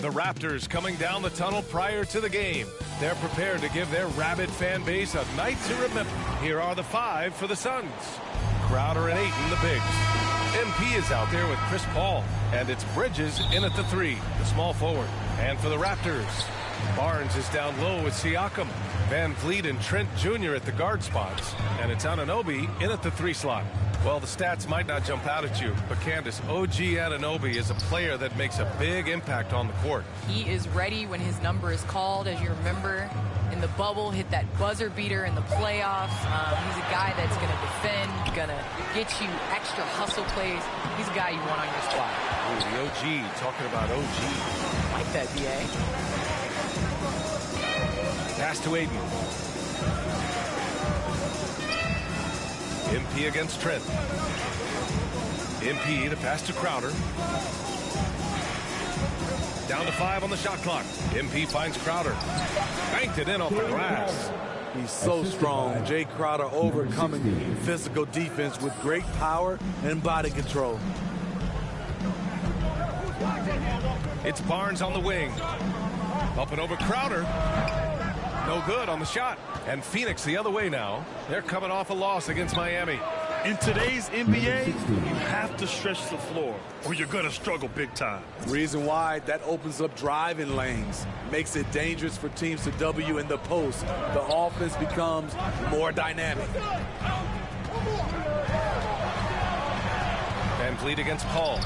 The Raptors coming down the tunnel prior to the game. They're prepared to give their rabid fan base a night to remember. Here are the five for the Suns. Crowder and Ayton, the bigs. MP is out there with Chris Paul. And it's Bridges in at the three, the small forward. And for the Raptors, Barnes is down low with Siakam. Van Vliet and Trent Jr. at the guard spots. And it's Anunoby in at the three slot. Well, the stats might not jump out at you, but Candace, OG Anunoby is a player that makes a big impact on the court. He is ready when his number is called, as you remember. In the bubble, hit that buzzer beater in the playoffs. He's a guy that's going to defend, going to get you extra hustle plays. He's a guy you want on your squad. Ooh, the OG, talking about OG. Like that, BA. Pass to Ayton. MP against Trent. MP, the pass to Crowder. Down to 5 on the shot clock. MP finds Crowder. Banked it in off the glass. He's so strong. Jae Crowder overcoming physical defense with great power and body control. It's Barnes on the wing. Up and over Crowder. No good on the shot. And Phoenix the other way now. They're coming off a loss against Miami. In today's NBA, you have to stretch the floor or you're going to struggle big time. Reason why, that opens up driving lanes. Makes it dangerous for teams to W in the post. The offense becomes more dynamic. Van Vliet against Paul.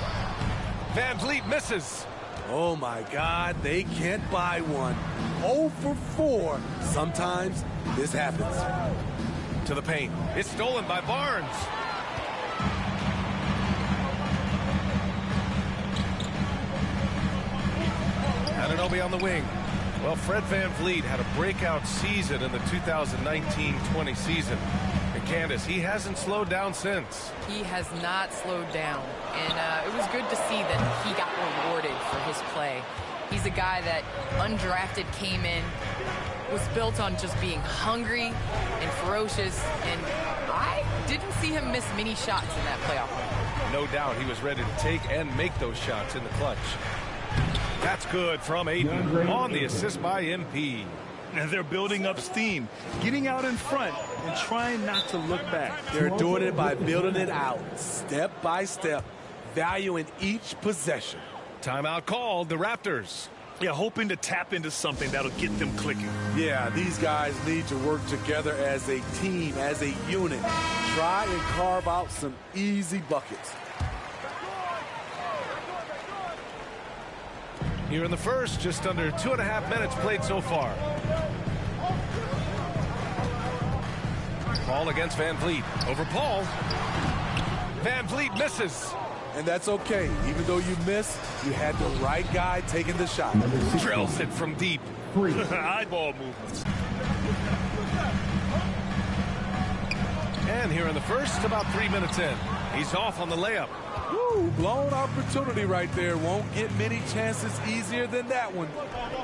Van Vliet misses. Oh my God, they can't buy one. 0 for 4. Sometimes this happens. To the paint. It's stolen by Barnes. Anunoby on the wing. Well, Fred Van Vliet had a breakout season in the 2019-20 season. And Candace, he hasn't slowed down since. He has not slowed down. And it was good to see that he got rewarded for his play. He's a guy that undrafted came in, was built on just being hungry and ferocious, and I didn't see him miss many shots in that playoff run. No doubt he was ready to take and make those shots in the clutch. That's good from Ayton on the assist by MP. And they're building up steam, getting out in front and trying not to look back. They're doing it by building it out, step by step, valuing each possession. Timeout called, the Raptors. Yeah, hoping to tap into something that'll get them clicking. Yeah, these guys need to work together as a team, as a unit. Try and carve out some easy buckets. Here in the first, just under 2.5 minutes played so far. Paul against Van Vliet. Over Paul. Van Vliet misses. And that's okay. Even though you missed, you had the right guy taking the shot. Drills it from deep. Eyeball movements. And here in the first, about 3 minutes in. He's off on the layup. Woo, blown opportunity right there. Won't get many chances easier than that one.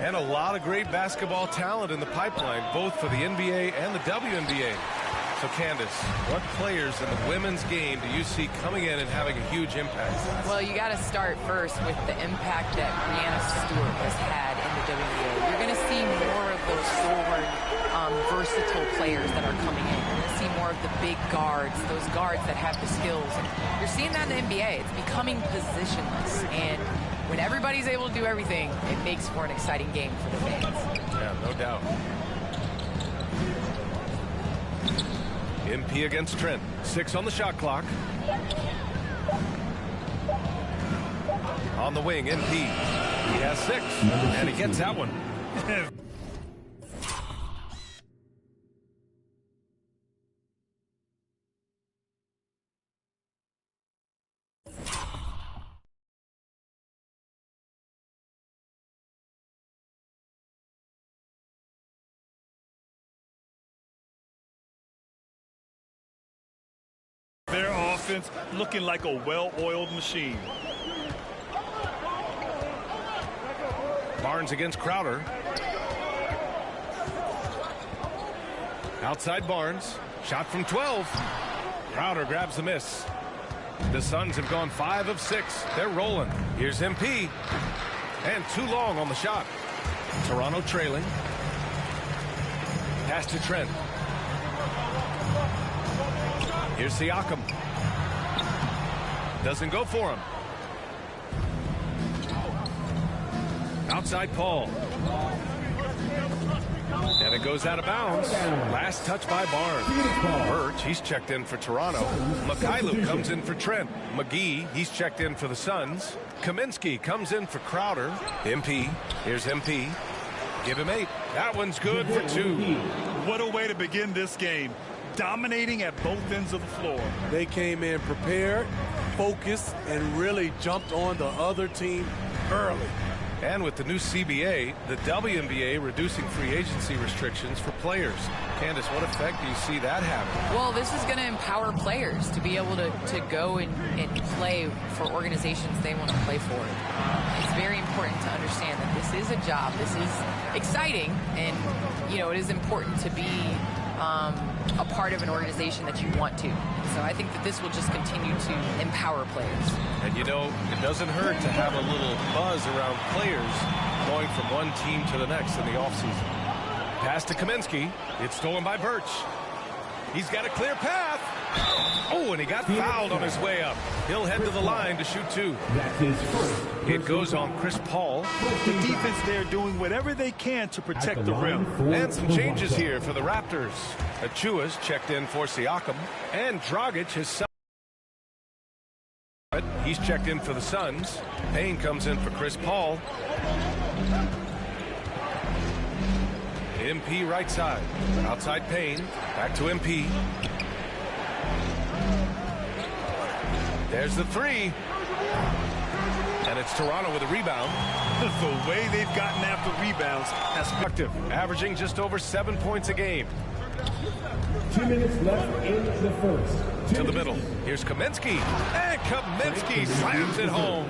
And a lot of great basketball talent in the pipeline, both for the NBA and the WNBA. So, Candace, what players in the women's game do you see coming in and having a huge impact? Well, you got to start first with the impact that Breanna Stewart has had in the WNBA. You're going to see more of those forward, versatile players that are coming in. You're going to see more of the big guards, those guards that have the skills. And you're seeing that in the NBA. It's becoming positionless. And when everybody's able to do everything, it makes for an exciting game for the fans. Yeah, no doubt. MP against Trent. 6 on the shot clock. On the wing, MP. He has 6, and he gets that one. Their offense looking like a well-oiled machine. Barnes against Crowder. Outside Barnes. Shot from 12. Crowder grabs the miss. The Suns have gone 5 of 6. They're rolling. Here's MP. And too long on the shot. Toronto trailing. Pass to Trent. Here's Siakam. Doesn't go for him. Outside Paul. And it goes out of bounds. Last touch by Barnes. Birch, he's checked in for Toronto. Mikhailuk comes in for Trent. McGee, he's checked in for the Suns. Kaminsky comes in for Crowder. MP, here's MP. Give him 8. That one's good for 2. What a way to begin this game. Dominating at both ends of the floor. They came in prepared, focused, and really jumped on the other team early. And with the new CBA, the WNBA reducing free agency restrictions for players. Candace, what effect do you see that having? Well, this is going to empower players to be able to go and play for organizations they want to play for. It's very important to understand that this is a job. This is exciting, and, you know, it is important to be a part of an organization that you want to. So I think that this will just continue to empower players. And, you know, it doesn't hurt to have a little buzz around players going from one team to the next in the offseason. Pass to Kaminsky. It's stolen by Birch. He's got a clear path. Oh, and he got fouled on his way up. He'll head to the line to shoot 2. It goes on Chris Paul. The defense there doing whatever they can to protect the rim. And some changes here for the Raptors. Achua's checked in for Siakam. And Dragic has... He's checked in for the Suns. Payne comes in for Chris Paul. MP right side. Outside Payne. Back to MP. There's the 3. And it's Toronto with a rebound. The way they've gotten after rebounds has Productive, averaging just over 7 points a game. 2 minutes left in the first. To the middle. Here's Kaminsky. And Kaminsky slams it home.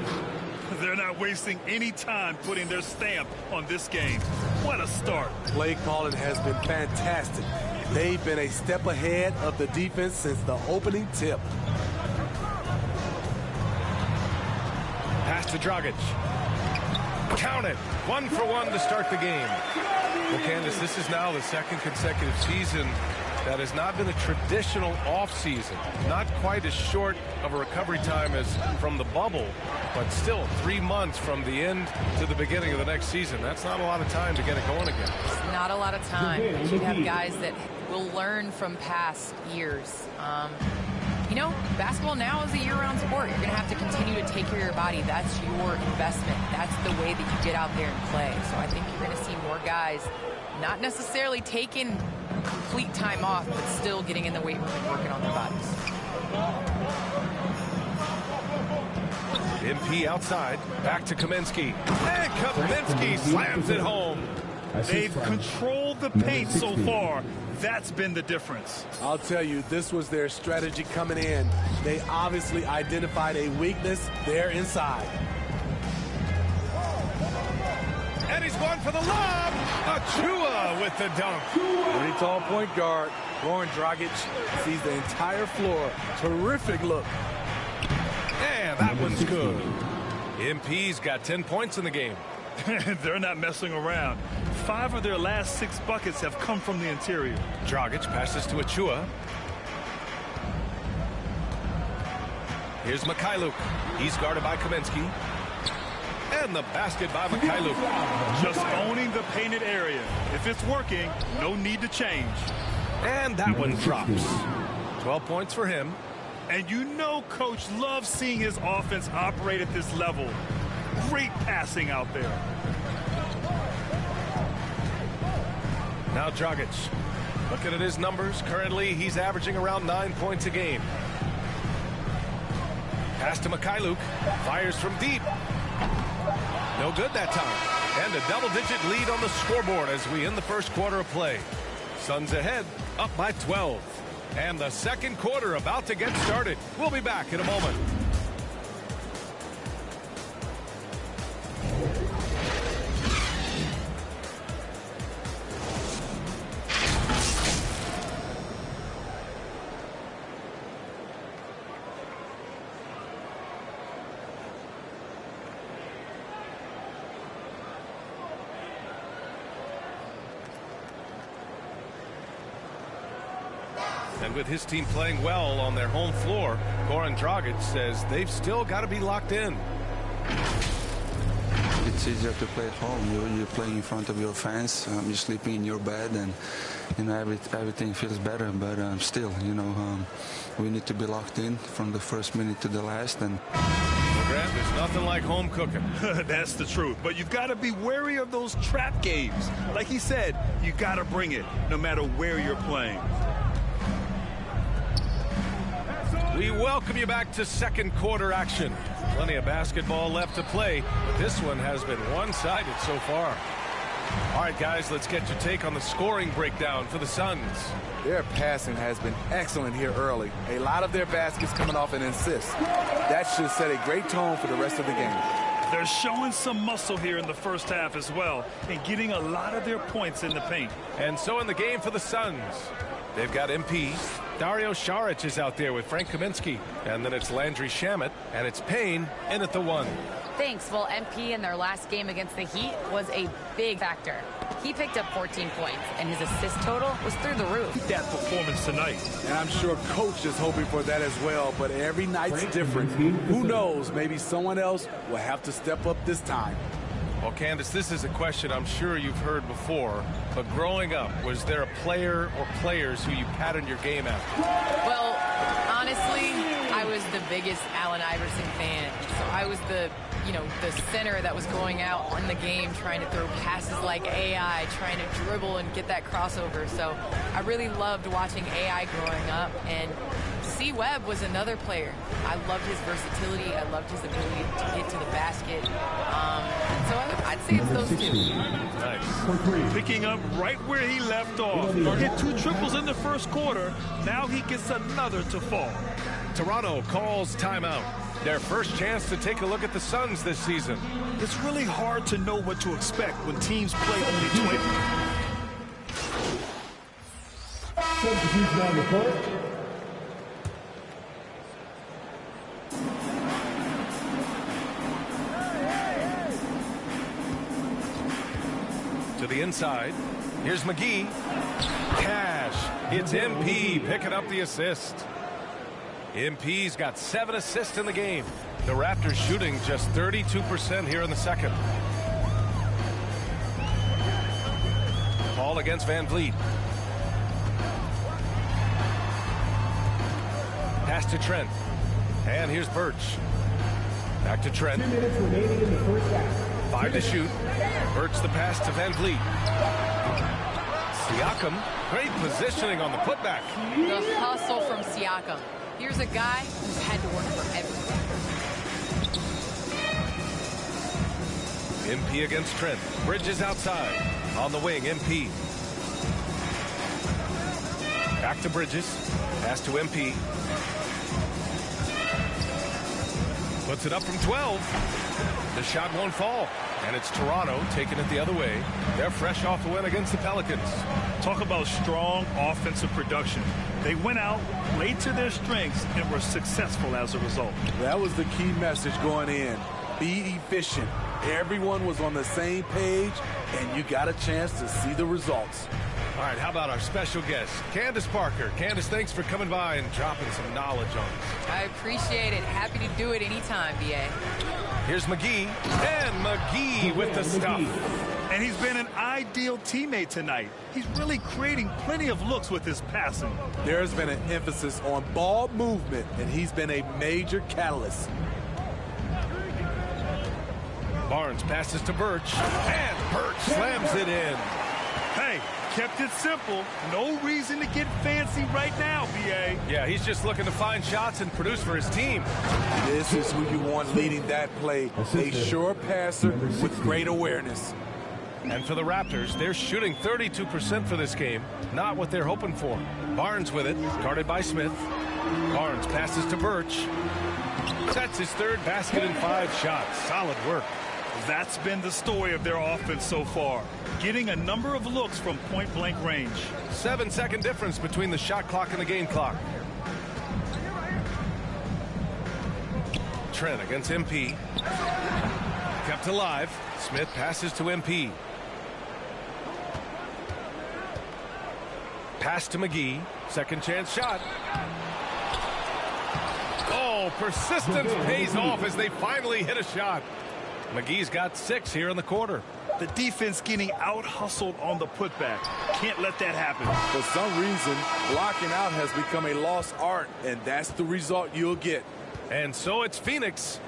They're not wasting any time putting their stamp on this game. What a start. Play calling has been fantastic. They've been a step ahead of the defense since the opening tip. Pass to Dragic. Count it. 1 for 1 to start the game. Well, Candace, this is now the second consecutive season that has not been a traditional offseason. Not quite as short of a recovery time as from the bubble, but still 3 months from the end to the beginning of the next season. That's not a lot of time to get it going again. It's not a lot of time. But you have guys that will learn from past years. You know, basketball now is a year-round sport. You're going to have to continue to take care of your body. That's your investment. That's the way that you get out there and play. So I think you're going to see more guys not necessarily taking complete time off, but still getting in the weight room and working on their bodies. MP outside. Back to Kaminsky. And Kaminsky slams it home. They've controlled the paint so far. That's been the difference. I'll tell you, this was their strategy coming in. They obviously identified a weakness there inside. And he's going for the lob. Achua with the dunk. Pretty tall point guard. Goran Dragic sees the entire floor. Terrific look. And that one's good. MP's got 10 points in the game. They're not messing around. 5 of their last 6 buckets have come from the interior. Dragic passes to Achua. Here's Mikhailuk. He's guarded by Kaminsky. And the basket by Mikhailuk. Just owning the painted area. If it's working, no need to change. And that one drops. 12 points for him. And you know Coach loves seeing his offense operate at this level. Great passing out there. Now Dragic. Looking at his numbers, currently he's averaging around 9 points a game. Pass to Mikhailuk. Fires from deep. No good that time. And a double-digit lead on the scoreboard as we end the first quarter of play. Suns ahead, up by 12. And the second quarter about to get started. We'll be back in a moment. And with his team playing well on their home floor, Goran Dragic says they've still got to be locked in. It's easier to play at home. You play in front of your fans. You're sleeping in your bed, and everything feels better. But still, we need to be locked in from the first minute to the last. And Grant, there's nothing like home cooking. That's the truth. But you've got to be wary of those trap games. Like he said, you got to bring it, no matter where you're playing. We welcome you back to second quarter action. Plenty of basketball left to play, but this one has been one-sided so far. All right, guys, let's get your take on the scoring breakdown for the Suns. Their passing has been excellent here early. A lot of their baskets coming off an assist. That should set a great tone for the rest of the game. They're showing some muscle here in the first half as well, and getting a lot of their points in the paint. And so in the game for the Suns, they've got MP. Dario Saric is out there with Frank Kaminsky. And then it's Landry Shamet, and it's Payne in at the 1. Thanks. Well, MP in their last game against the Heat was a big factor. He picked up 14 points, and his assist total was through the roof. That performance tonight. And I'm sure Coach is hoping for that as well, but every night's different. Who knows? Maybe someone else will have to step up this time. Well, Candace, this is a question I'm sure you've heard before, but growing up, was there a player or players who you patterned your game after? Well, honestly, I was the biggest Allen Iverson fan. So I was the center that was going out in the game trying to throw passes like AI, trying to dribble and get that crossover. So I really loved watching AI growing up, and C. Webb was another player. I loved his versatility. I loved his ability to get to the basket. So I'd say it's those two. Nice. Picking up right where he left off. He hit 2 triples in the first quarter. Now he gets another to fall. Toronto calls timeout. Their first chance to take a look at the Suns this season. It's really hard to know what to expect when teams play only 20. Substitution on the court. To the inside. Here's McGee. Cash. It's MP picking up the assist. MP's got 7 assists in the game. The Raptors shooting just 32% here in the second. Ball against Van Vliet. Pass to Trent. And here's Birch. Back to Trent. 2 minutes remaining in the first half. 5 to shoot. Birch the pass to Van Vliet. Siakam. Great positioning on the putback. The hustle from Siakam. Here's a guy who's had to work for everything. MP against Trent. Bridges outside. On the wing, MP. Back to Bridges. Pass to MP. Puts it up from 12. The shot won't fall. And it's Toronto taking it the other way. They're fresh off the win against the Pelicans. Talk about strong offensive production. They went out, played to their strengths, and were successful as a result. That was the key message going in. Be efficient. Everyone was on the same page, and you got a chance to see the results. All right, how about our special guest, Candace Parker. Candace, thanks for coming by and dropping some knowledge on us. I appreciate it. Happy to do it anytime, BA. Here's McGee, and McGee with the stuff. And he's been an ideal teammate tonight. He's really creating plenty of looks with his passing. There's been an emphasis on ball movement, and he's been a major catalyst. Barnes passes to Birch, and Birch slams it in. Hey, kept it simple. No reason to get fancy right now, BA. Yeah, he's just looking to find shots and produce for his team. This is who you want leading that play. A sure passer with great awareness. And for the Raptors, they're shooting 32% for this game. Not what they're hoping for. Barnes with it, guarded by Smith. Barnes passes to Birch. That's his 3rd basket in 5 shots. Solid work. That's been the story of their offense so far. Getting a number of looks from point-blank range. 7-second difference between the shot clock and the game clock. Trent against MP. Kept alive. Smith passes to MP. Pass to McGee. Second chance shot. Oh, persistence pays off as they finally hit a shot. McGee's got 6 here in the quarter. The defense getting out-hustled on the putback. Can't let that happen. For some reason, blocking out has become a lost art, and that's the result you'll get. And so it's Phoenix.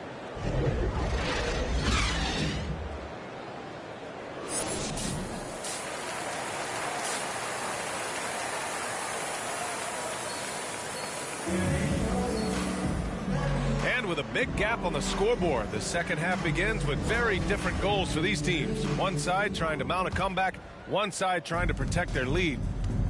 And with a big gap on the scoreboard, the second half begins with very different goals for these teams. One side trying to mount a comeback, one side trying to protect their lead.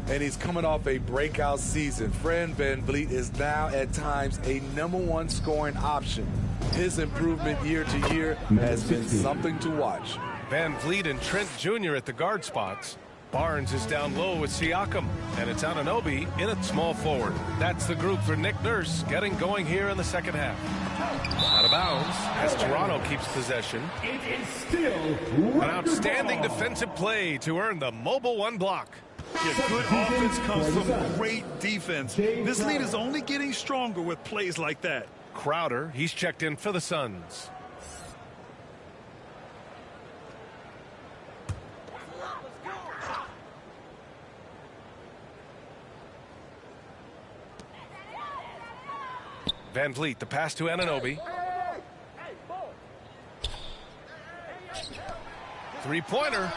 And he's coming off a breakout season. Fred VanVleet is now at times a #1 scoring option. His improvement year to year has been something to watch. VanVleet and Trent Jr. at the guard spots. Barnes is down low with Siakam, and it's Anunoby in at small forward. That's the group for Nick Nurse getting going here in the second half. Out of bounds as Toronto keeps possession. It is still An outstanding defensive play to earn the Mobile One block. Yeah, good offense comes from great defense. This lead is only getting stronger with plays like that. Crowder, he's checked in for the Suns. VanVleet, the pass to Anunoby. Three-pointer.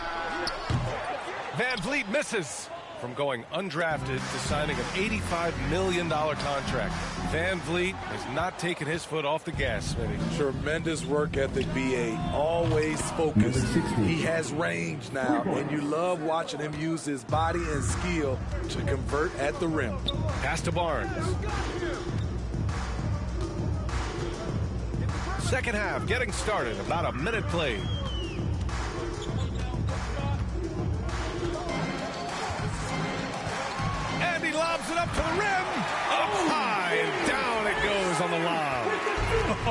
VanVleet misses. From going undrafted to signing an $85 million contract. VanVleet has not taken his foot off the gas, Smitty. Tremendous work ethic, BA. Always focused. He has range now, and you love watching him use his body and skill to convert at the rim. Pass to Barnes. Second half getting started. About a minute played. And he lobs it up to the rim. Up high and down it goes on the lob.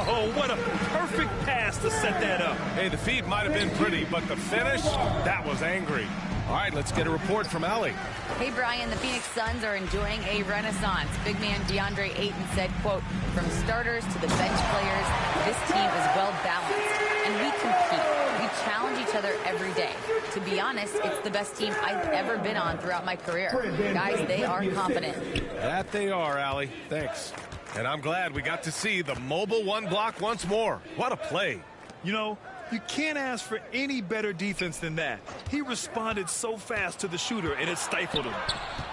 Oh, what a perfect pass to set that up. Hey, the feed might have been pretty, but the finish, that was angry. All right, let's get a report from Allie. Hey, Brian, the Phoenix Suns are enjoying a renaissance. Big man DeAndre Ayton said, quote, from starters to the bench players, this team is well balanced, and we compete. We challenge each other every day. To be honest, it's the best team I've ever been on throughout my career. Guys, they are confident. That they are, Allie. Thanks. And I'm glad we got to see the Mobile One block once more. What a play. You know, you can't ask for any better defense than that. He responded so fast to the shooter, and it stifled him.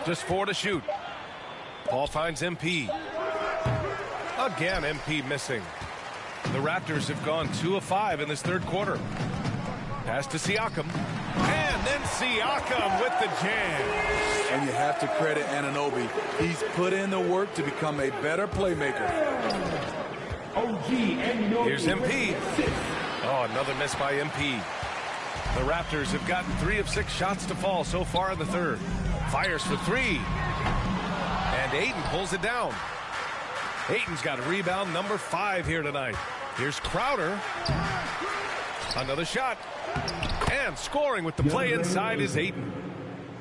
Just 4 to shoot. Paul finds MP. Again, MP missing. The Raptors have gone 2 of 5 in this third quarter. Pass to Siakam. And then Siakam with the jam. And you have to credit Anunoby. He's put in the work to become a better playmaker. Here's MP. Oh, another miss by MP. The Raptors have gotten 3 of 6 shots to fall so far in the third. Fires for 3. And Ayton pulls it down. Ayton's got rebound number 5 here tonight. Here's Crowder. Another shot. And scoring with the play inside is Ayton.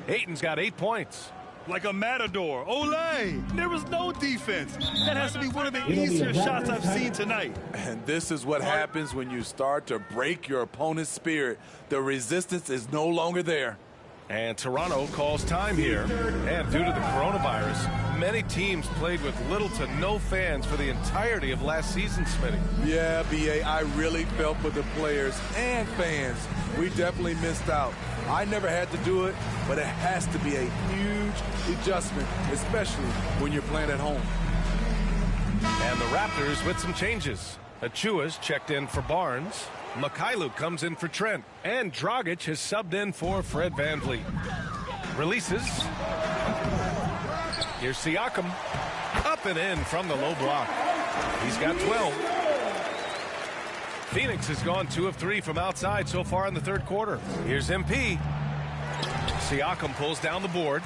Ayton's got 8 points. Like a matador. Olay! There was no defense. That has to be one of the easier shots I've seen tonight. And this is what happens when you start to break your opponent's spirit. The resistance is no longer there. And Toronto calls time here. And due to the coronavirus, many teams played with little to no fans for the entirety of last season, Smitty. Yeah, BA, I really felt for the players and fans. We definitely missed out. I never had to do it, but it has to be a huge adjustment, especially when you're playing at home. And the Raptors with some changes. Achua's checked in for Barnes. Mikhailuk comes in for Trent. And Dragic has subbed in for Fred VanVleet. Releases. Here's Siakam. Up and in from the low block. He's got 12. Phoenix has gone 2 of 3 from outside so far in the third quarter. Here's MP. Siakam pulls down the board.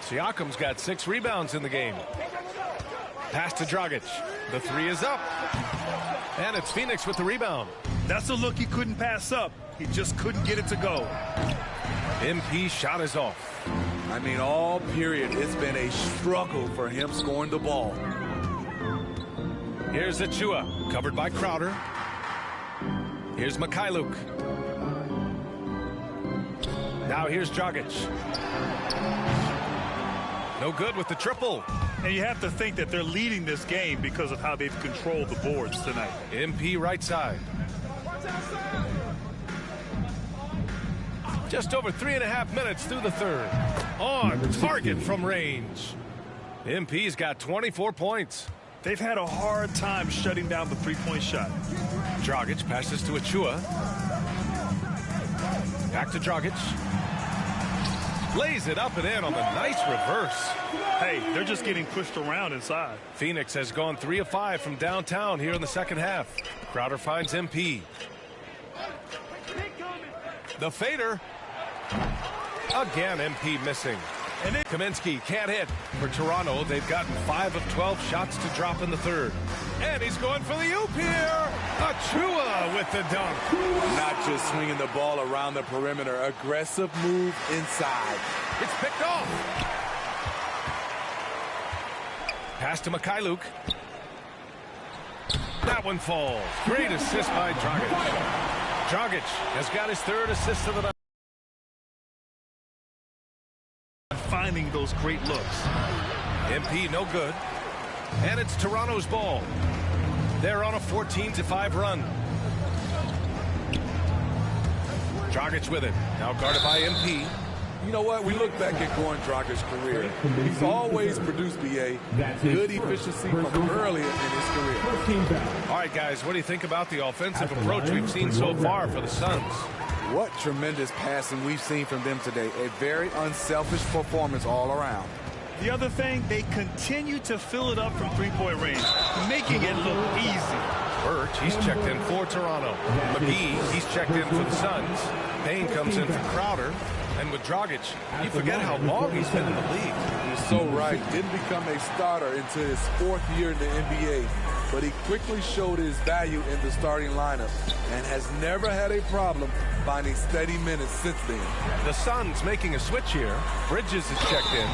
Siakam's got 6 rebounds in the game. Pass to Dragic. The 3 is up. And it's Phoenix with the rebound. That's a look he couldn't pass up. He just couldn't get it to go. MP shot is off. I mean, all period, it's been a struggle for him scoring the ball. Here's Achua, covered by Crowder. Here's Mikhailuk. Now here's Dragic. No good with the triple. And you have to think that they're leading this game because of how they've controlled the boards tonight. MP right side. Just over 3.5 minutes through the third. On target from range. MP's got 24 points. They've had a hard time shutting down the three-point shot. Dragic passes to Achua. Back to Dragic. Lays it up and in on the nice reverse. Hey, they're just getting pushed around inside. Phoenix has gone 3 of 5 from downtown here in the second half. Crowder finds MP. The fader. Again, MP missing. And Kaminsky can't hit. For Toronto, they've gotten 5 of 12 shots to drop in the third. And he's going for the oop here. Achua with the dunk. Not just swinging the ball around the perimeter. Aggressive move inside. It's picked off. Pass to Mikhailuk. That one falls. Great assist by Dragic. Dragic has got his 3rd assist of the night. Finding those great looks. MP no good. And it's Toronto's ball. They're on a 14-5 run. Dragic with it. Now guarded by MP. You know what? We look back at Goran Dragic's career. He's always produced, BA, good efficiency from earlier in his career. All right, guys, what do you think about the offensive approach we've seen so far for the Suns? What tremendous passing we've seen from them today. A very unselfish performance all around. The other thing, they continue to fill it up from three-point range, making it look easy. Birch, he's checked in for Toronto. McGee, he's checked in for the Suns. Payne comes in for Crowder. And with Dragic, you forget how long he's been in the league. You're so right. Didn't become a starter until his 4th year in the NBA. But he quickly showed his value in the starting lineup and has never had a problem finding steady minutes since then. The Suns making a switch here. Bridges is checked in,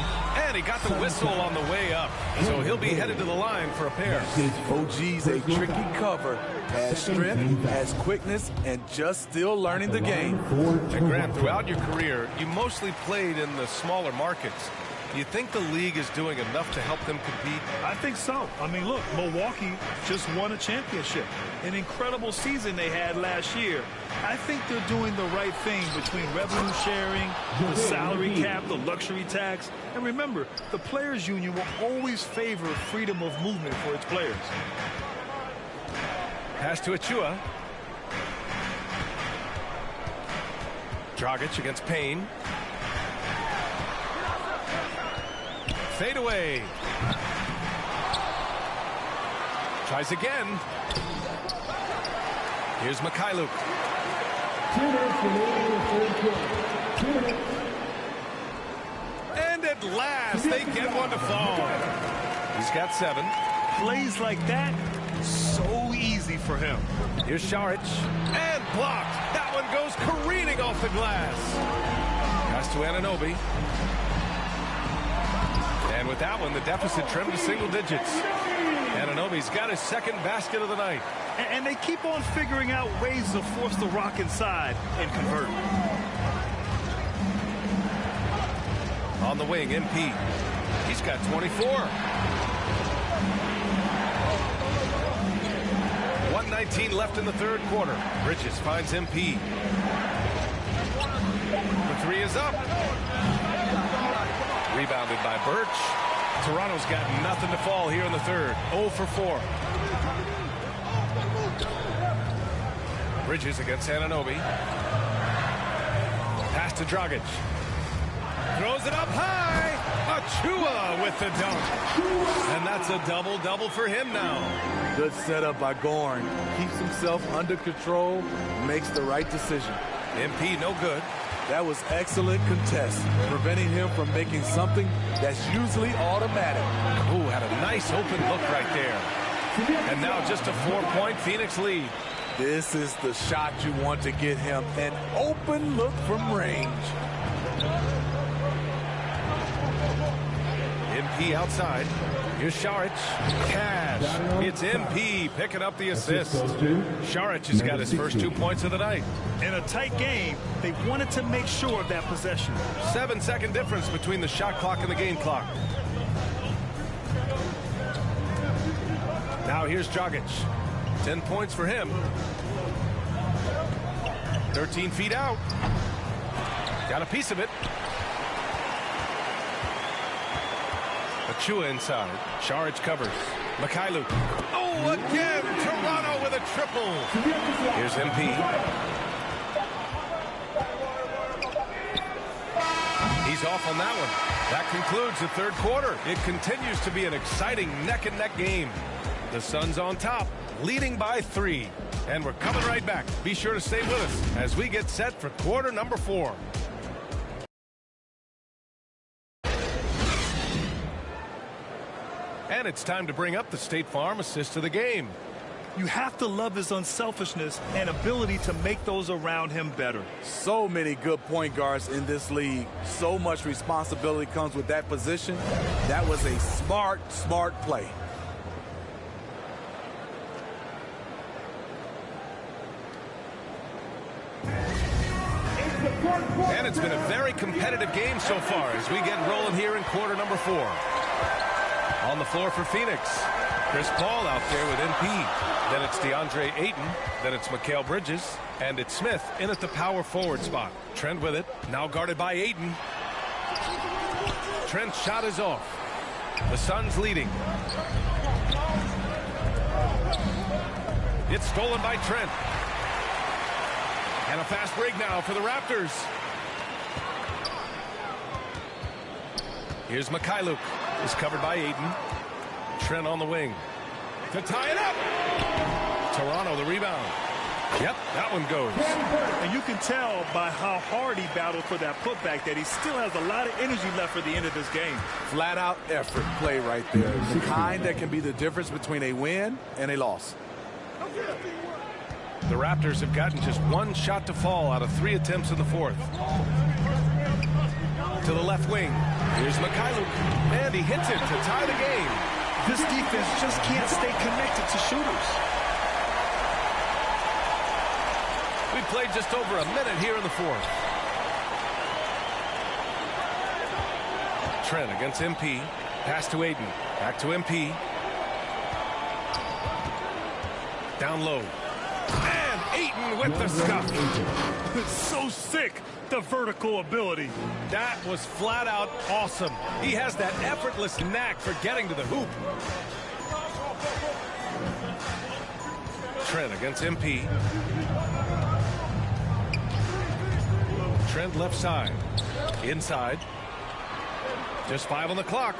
and he got the whistle on the way up. So he'll be headed to the line for a pair. OG's a tricky cover. Has strength, has quickness, and just still learning the game. And Grant, throughout your career, you mostly played in the smaller markets. Do you think the league is doing enough to help them compete? I think so. I mean, look, Milwaukee just won a championship. An incredible season they had last year. I think they're doing the right thing between revenue sharing, the salary cap, the luxury tax. And remember, the players' union will always favor freedom of movement for its players. Pass to Achua. Dragic against Payne. Fade away. Tries again. Here's Mikhailuk. 2 minutes remaining in the third quarter. 2 minutes. And at last, they get one to fall. He's got 7. Plays like that, so easy for him. Here's Šarić. And blocked. That one goes careening off the glass. Pass to Anunoby. And with that one, the deficit trimmed to single digits. Anunoby's got his 2nd basket of the night. And they keep on figuring out ways to force the rock inside and convert. On the wing, MP. He's got 24. 1:19 left in the third quarter. Bridges finds MP. The 3 is up. Rebounded by Birch. Toronto's got nothing to fall here in the third. 0 for 4. Bridges against Anunoby. Pass to Dragic. Throws it up high. Achua with the dunk. And that's a double-double for him now. Good setup by Goran. Keeps himself under control, makes the right decision. MP no good. That was excellent contest, preventing him from making something that's usually automatic. Ooh, had a nice open look right there. And now just a 4-point Phoenix lead. This is the shot you want to get him, an open look from range. MP outside. Here's Šarić. Cash. It's MP picking up the assist. Šarić has got his first 2 points of the night. In a tight game, they wanted to make sure of that possession. 7-second difference between the shot clock and the game clock. Now here's Dragic. 10 points for him. 13 feet out. Got a piece of it. Achua inside. Šarić covers. Mykhailiuk. Oh, again! Toronto with a triple. Here's MP. He's off on that one. That concludes the third quarter. It continues to be an exciting neck-and-neck game. The Suns on top, leading by 3. And we're coming right back. Be sure to stay with us as we get set for quarter number 4. And it's time to bring up the State Farm assist of the game. You have to love his unselfishness and ability to make those around him better. So many good point guards in this league. So much responsibility comes with that position. That was a smart play. And it's been a very competitive game so far as we get rolling here in quarter number 4. On the floor for Phoenix, Chris Paul out there with MP. Then it's DeAndre Ayton. Then it's Mikal Bridges. And it's Smith in at the power forward spot. Trent with it. Now guarded by Ayton. Trent's shot is off. The Suns leading. It's stolen by Trent. And a fast break now for the Raptors. Here's Mykhailiuk. Is covered by Ayton. Trent on the wing. To tie it up. Toronto the rebound. Yep, that one goes. And you can tell by how hard he battled for that putback that he still has a lot of energy left for the end of this game. Flat out effort play right there. The kind that can be the difference between a win and a loss. The Raptors have gotten just one shot to fall out of 3 attempts in the fourth. To the left wing. Here's Mykhailiuk. And he hits it to tie the game. This defense just can't stay connected to shooters. We played just over a minute here in the fourth. Trent against MP. Pass to Ayton. Back to MP. Down low. And Ayton with the scuff. It's so sick, the vertical ability. That was flat out awesome. He has that effortless knack for getting to the hoop. Trent against MP. Trent left side. Inside. Just 5 on the clock.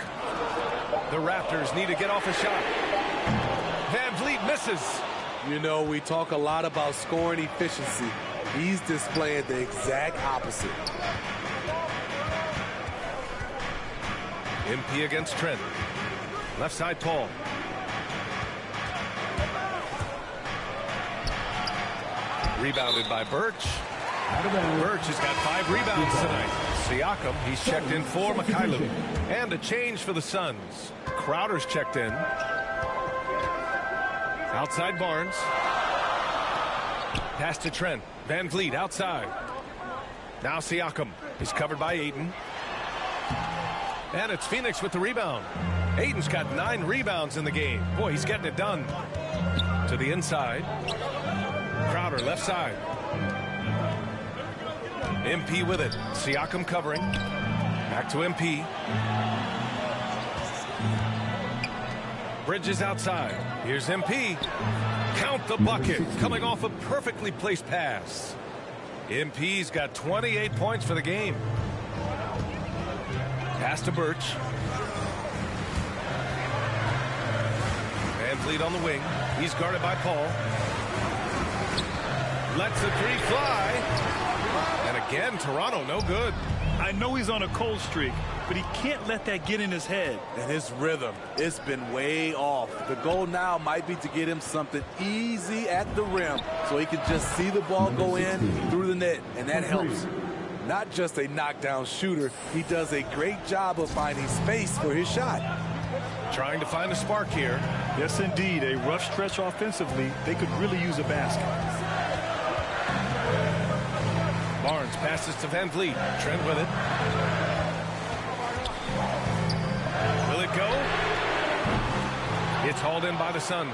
The Raptors need to get off a shot. VanVleet misses. You know, we talk a lot about scoring efficiency. He's displaying the exact opposite. MP against Trent. Left side, Paul. Rebounded by Birch. Birch has got 5 rebounds tonight. Siakam, he's checked in for Mykhailiuk. And a change for the Suns. Crowder's checked in. Outside Barnes. Pass to Trent. VanVleet outside. Now Siakam is covered by Ayton. And it's Phoenix with the rebound. Ayton's got 9 rebounds in the game. Boy, he's getting it done. To the inside. Crowder left side. MP with it. Siakam covering. Back to MP. Bridges outside. Here's MP. Count the bucket. Coming off a perfectly placed pass. MP's got 28 points for the game. Pass to Birch. VanVleet on the wing. He's guarded by Paul. Lets the 3 fly. And again, Toronto, no good. I know he's on a cold streak, but he can't let that get in his head. And his rhythm, it's been way off. The goal now might be to get him something easy at the rim so he can just see the ball go in through the net, and that helps. Not just a knockdown shooter, he does a great job of finding space for his shot. Trying to find a spark here. Yes, indeed. A rough stretch offensively. They could really use a basket. Barnes passes to Van Vliet. Trent with it. Will it go? It's hauled in by the Suns.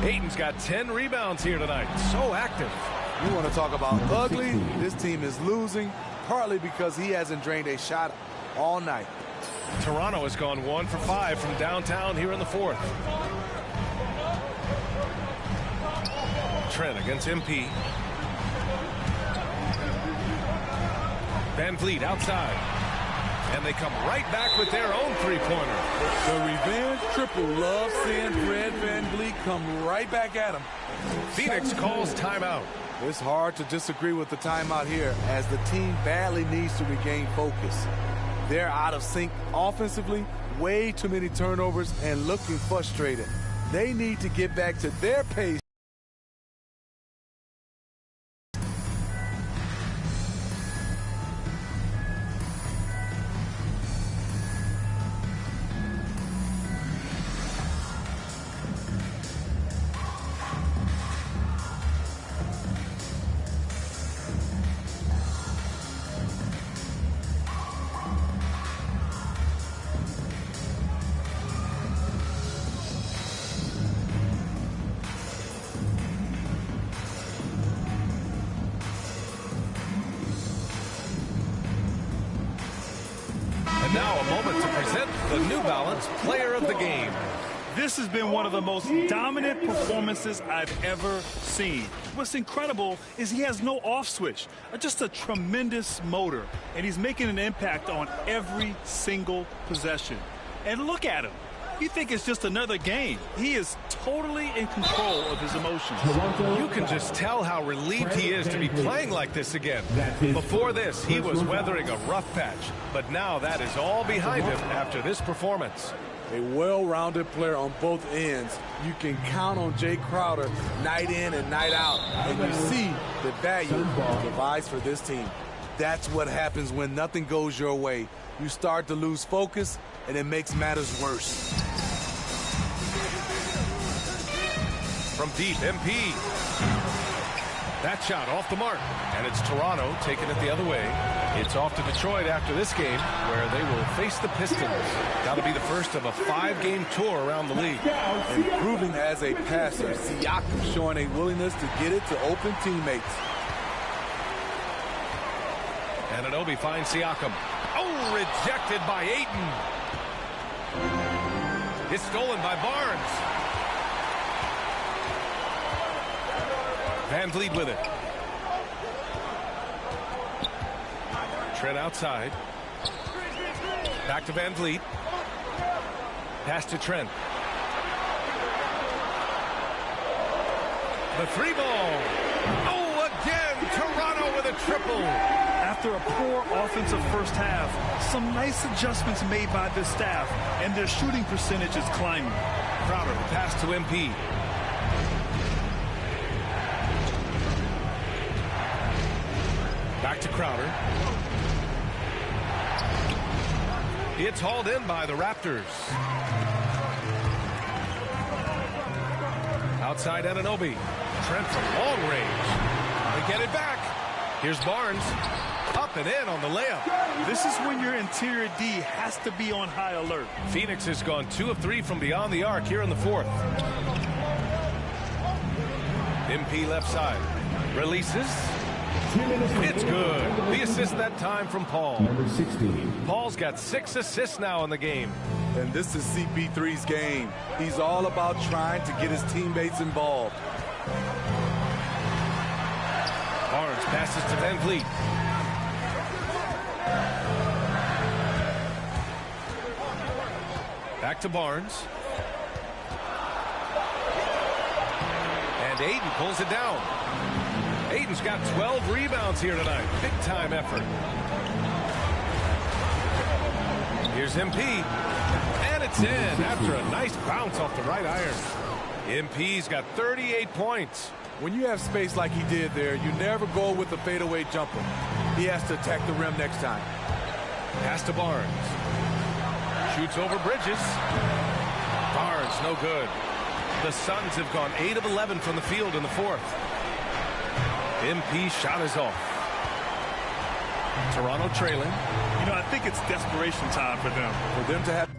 Ayton's got 10 rebounds here tonight. So active. You want to talk about ugly? This team is losing, partly because he hasn't drained a shot all night. Toronto has gone 1 for 5 from downtown here in the fourth. Trent against MP. Van Vliet outside. And they come right back with their own three-pointer. The revenge triple loves seeing Fred Van Vliet come right back at him. Phoenix calls timeout. It's hard to disagree with the timeout here as the team badly needs to regain focus. They're out of sync offensively, way too many turnovers, and looking frustrated. They need to get back to their pace. And now a moment to present the New Balance Player of the Game. This has been one of the most dominant performances I've ever seen. What's incredible is he has no off switch, just a tremendous motor, and he's making an impact on every single possession. And look at him. You think it's just another game. He is totally in control of his emotions. You can just tell how relieved he is to be playing like this again. Before this, he was weathering a rough patch, but now that is all behind him after this performance. A well-rounded player on both ends. You can count on Jay Crowder night in and night out, and you see the value he provides for this team. That's what happens when nothing goes your way. You start to lose focus, and it makes matters worse. From deep, MP. That shot off the mark, and it's Toronto taking it the other way. It's off to Detroit after this game, where they will face the Pistons. That'll be the first of a 5-game tour around the league. Improving as a passer, Siakam showing a willingness to get it to open teammates. Anunoby finds Siakam. Oh, rejected by Ayton. It's stolen by Barnes. Van Vliet with it. Trent outside. Back to Van Vliet. Pass to Trent. The three ball. Oh, again, Toronto with a triple. After a poor offensive first half, some nice adjustments made by this staff, and their shooting percentage is climbing. Crowder, the pass to MP. Back to Crowder. It's hauled in by the Raptors. Outside Anunoby. Trent from long range. They get it back. Here's Barnes. Up and in on the layup. This is when your interior D has to be on high alert. Phoenix has gone 2 of 3 from beyond the arc here in the fourth. MP left side. Releases. It's good. The assist that time from Paul. Number 16. Paul's got 6 assists now in the game. And this is CP3's game. He's all about trying to get his teammates involved. Barnes passes to Van Vliet. Back to Barnes. And Ayton pulls it down. Ayton's got 12 rebounds here tonight. Big time effort. Here's MP. And it's in after a nice bounce off the right iron. MP's got 38 points. When you have space like he did there, you never go with the fadeaway jumper. He has to attack the rim next time. Pass to Barnes. Shoots over Bridges. Barnes, no good. The Suns have gone 8 of 11 from the field in the fourth. MP shot is off. Toronto trailing. You know, I think it's desperation time for them. For them to have...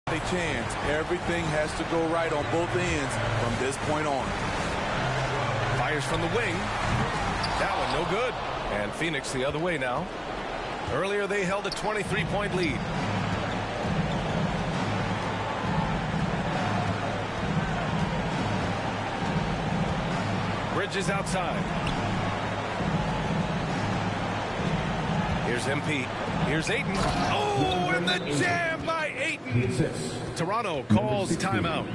a chance. Everything has to go right on both ends from this point on. Fires from the wing. That one no good. And Phoenix the other way now. Earlier they held a 23-point lead. Bridges outside. Here's MP. Here's Ayton. Oh, and the jam by Ayton. Toronto calls timeout.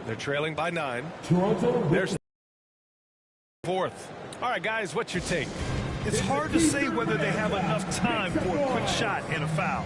They're trailing by 9. There's fourth. All right, guys, what's your take? It's hard to say whether they have enough time for a quick shot and a foul.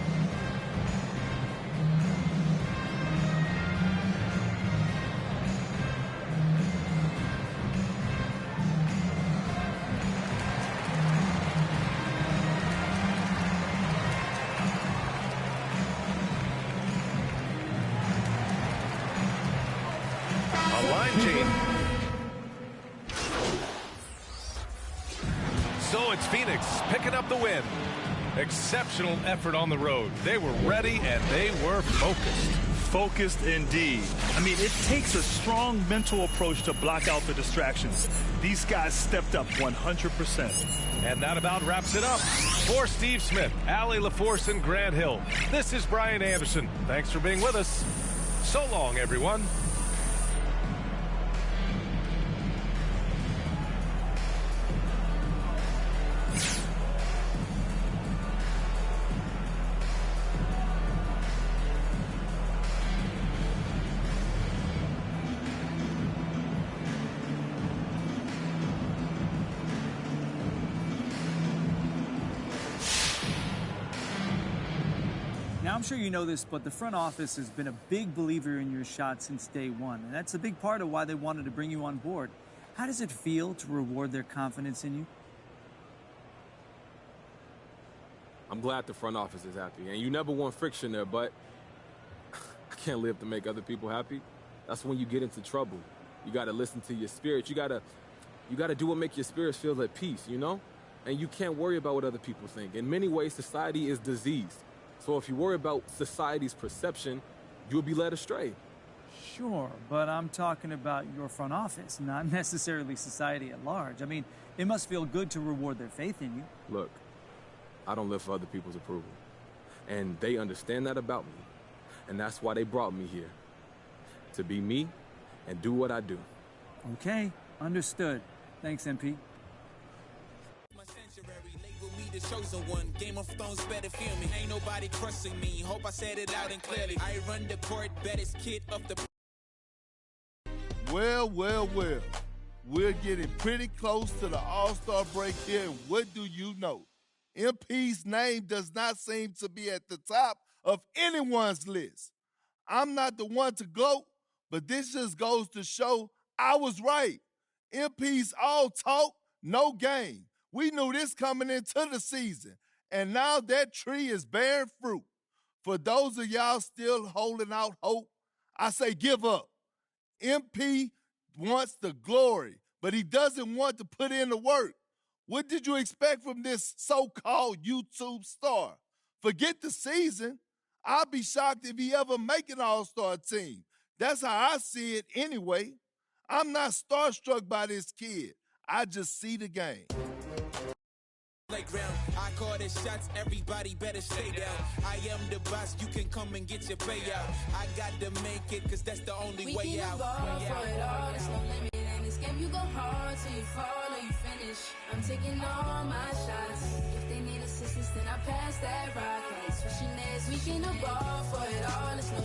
So it's Phoenix picking up the win. Exceptional effort on the road. They were ready and they were focused. Focused indeed. I mean, it takes a strong mental approach to block out the distractions. These guys stepped up 100%. And that about wraps it up. For Steve Smith, Allie LaForce, and Grant Hill, this is Brian Anderson. Thanks for being with us. So long, everyone. Now, I'm sure you know this, but the front office has been a big believer in your shot since day one, and that's a big part of why they wanted to bring you on board. How does it feel to reward their confidence in you? I'm glad the front office is happy, and you never want friction there, but I can't live to make other people happy. That's when you get into trouble. You got to listen to your spirit. You got to do what makes your spirit feel at peace, you know? And you can't worry about what other people think. In many ways, society is diseased. So if you worry about society's perception, you'll be led astray. Sure, but I'm talking about your front office, not necessarily society at large. I mean, it must feel good to reward their faith in you. Look, I don't live for other people's approval. And they understand that about me. And that's why they brought me here. To be me and do what I do. Okay, understood. Thanks, MP. The chosen one, Game of Thrones better feel me. Ain't nobody crushing me. Hope I said it loud and clearly. I run the court, baddest kid of the. Well. We're getting pretty close to the All-Star break here, and what do you know? MP's name does not seem to be at the top of anyone's list. I'm not the one to gloat, but this just goes to show I was right. MP's all talk, no game. We knew this coming into the season, and now that tree is bearing fruit. For those of y'all still holding out hope, I say give up. MP wants the glory, but he doesn't want to put in the work. What did you expect from this so-called YouTube star? Forget the season. I'll be shocked if he ever make an all-star team. That's how I see it anyway. I'm not starstruck by this kid. I just see the game. Playground, I call the shots, everybody better stay down. I am the boss, you can come and get your payout. I got to make it, cause that's the only way out. We can go for it all, there's no limit in this game. You go hard till you fall taking all my shots. If they need assistance, then I pass that rock. Like switching next week in the ball for it all. It's no